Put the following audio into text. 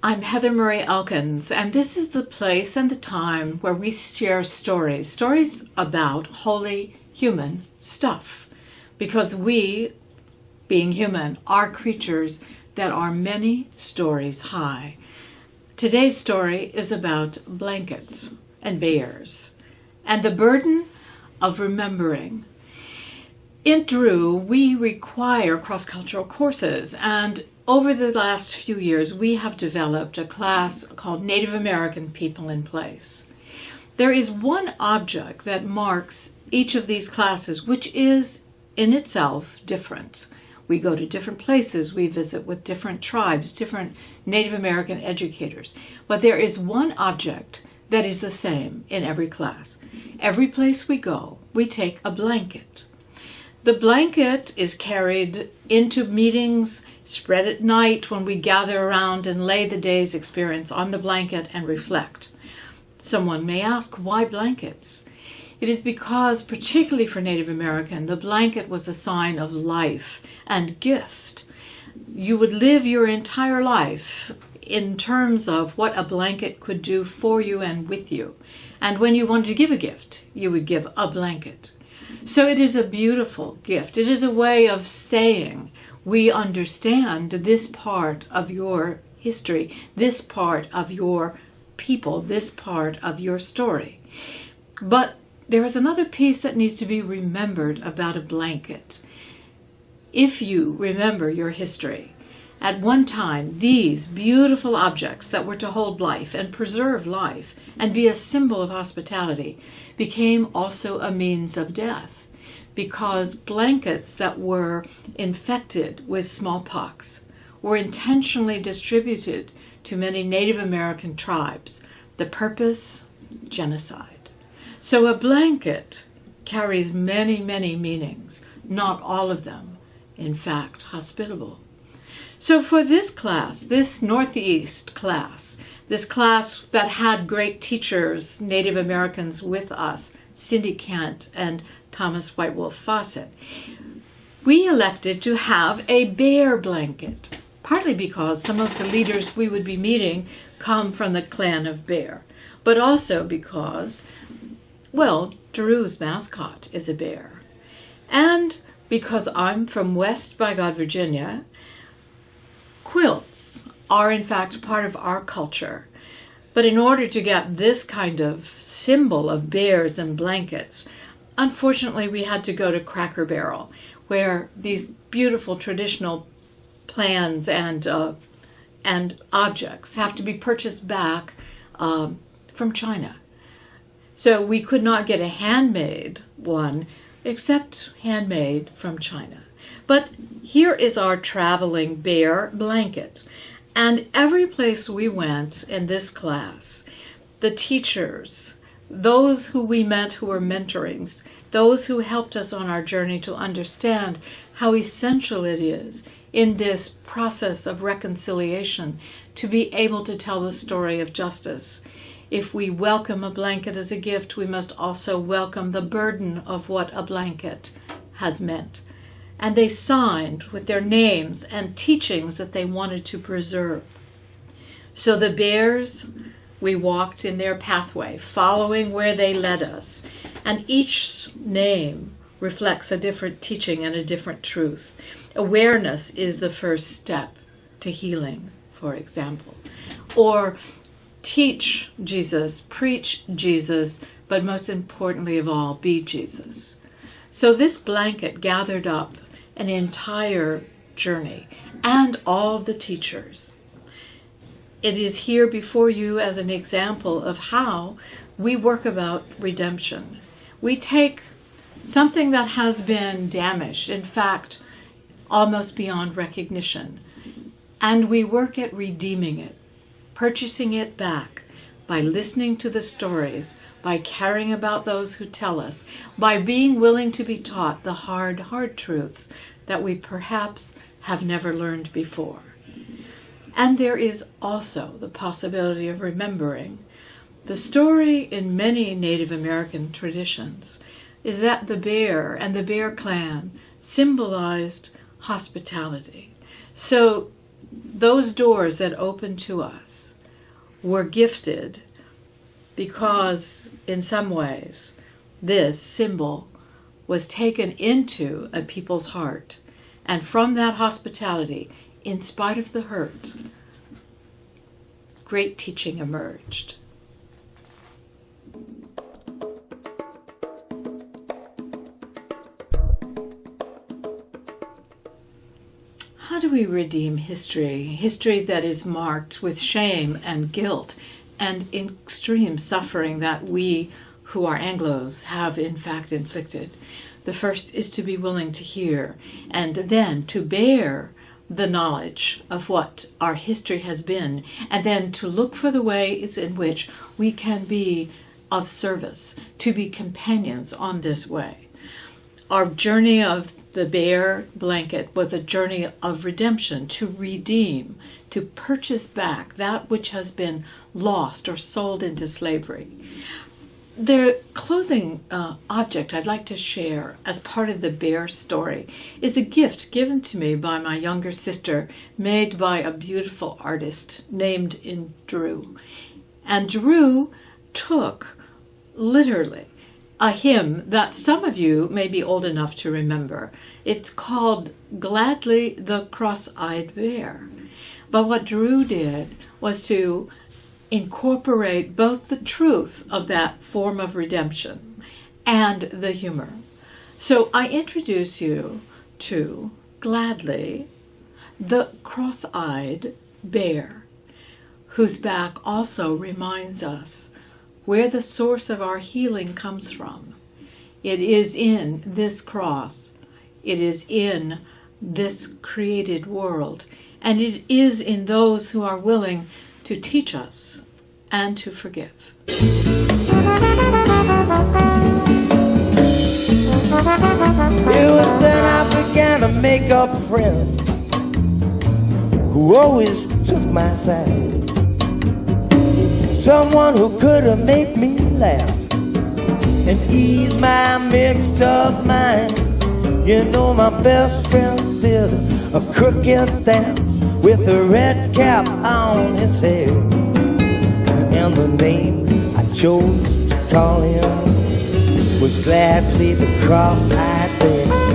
I'm Heather Murray Elkins, and this is the place and the time where we share stories about holy human stuff. Because we, being human, are creatures that are many stories high. Today's story is about blankets and bears, and the burden of remembering. In Drew, we require cross-cultural courses, and over the last few years, we have developed a class called Native American People in Place. There is one object that marks each of these classes, which is in itself different. We go to different places, we visit with different tribes, different Native American educators. But there is one object that is the same in every class. Every place we go, we take a blanket. The blanket is carried into meetings, spread at night when we gather around and lay the day's experience on the blanket and reflect. Someone may ask, why blankets? It is because, particularly for Native American, the blanket was a sign of life and gift. You would live your entire life in terms of what a blanket could do for you and with you. And when you wanted to give a gift, you would give a blanket. So it is a beautiful gift. It is a way of saying, we understand this part of your history, this part of your people, this part of your story. But there is another piece that needs to be remembered about a blanket. If you remember your history, at one time, these beautiful objects that were to hold life and preserve life and be a symbol of hospitality became also a means of death, because blankets that were infected with smallpox were intentionally distributed to many Native American tribes. The purpose? Genocide. So a blanket carries many, many meanings, not all of them, in fact, hospitable. So for this class, this Northeast class, this class that had great teachers, Native Americans with us, Cindy Kent and Thomas White Wolf Fawcett, we elected to have a bear blanket, partly because some of the leaders we would be meeting come from the clan of Bear, but also because, well, Drew's mascot is a bear. And because I'm from West by God, Virginia, quilts are in fact part of our culture. But in order to get this kind of symbol of bears and blankets, unfortunately we had to go to Cracker Barrel, where these beautiful traditional plans and objects have to be purchased back from China. So we could not get a handmade one, except handmade from China. But here is our traveling bear blanket. And every place we went in this class, the teachers, those who we met who were mentorings, those who helped us on our journey to understand how essential it is in this process of reconciliation to be able to tell the story of justice. If we welcome a blanket as a gift, we must also welcome the burden of what a blanket has meant. And they signed with their names and teachings that they wanted to preserve. So the bears, we walked in their pathway, following where they led us. And each name reflects a different teaching and a different truth. Awareness is the first step to healing, for example. Or teach Jesus, preach Jesus, but most importantly of all, be Jesus. So this blanket gathered up an entire journey and all the teachers. It is here before you as an example of how we work about redemption. We take something that has been damaged, in fact, almost beyond recognition, and we work at redeeming it purchasing it back by listening to the stories, by caring about those who tell us, by being willing to be taught the hard truths that we perhaps have never learned before. And there is also the possibility of remembering. The story in many Native American traditions is that the bear and the Bear Clan symbolized hospitality. So those doors that open to us were gifted because, in some ways, this symbol was taken into a people's heart. And from that hospitality, in spite of the hurt, great teaching emerged. How do we redeem history? History that is marked with shame and guilt and extreme suffering that we who are Anglos have in fact inflicted. The first is to be willing to hear and then to bear the knowledge of what our history has been, and then to look for the ways in which we can be of service, to be companions on this way. Our journey of the bear blanket was a journey of redemption, to redeem, to purchase back that which has been lost or sold into slavery. The closing object I'd like to share as part of the bear story is a gift given to me by my younger sister, made by a beautiful artist named Drew. And Drew took, literally, a hymn that some of you may be old enough to remember. It's called Gladly the Cross-Eyed Bear. But what Drew did was to incorporate both the truth of that form of redemption and the humor. So I introduce you to Gladly the Cross-Eyed Bear, whose back also reminds us where the source of our healing comes from. It is in this cross. It is in this created world. And it is in those who are willing to teach us and to forgive. It was then I began to make up friends who always took my side. Someone who could have made me laugh and ease my mixed up mind. You know, my best friend did a crooked dance with a red cap on his head, and the name I chose to call him was Gladly the Cross-Eyed Bear.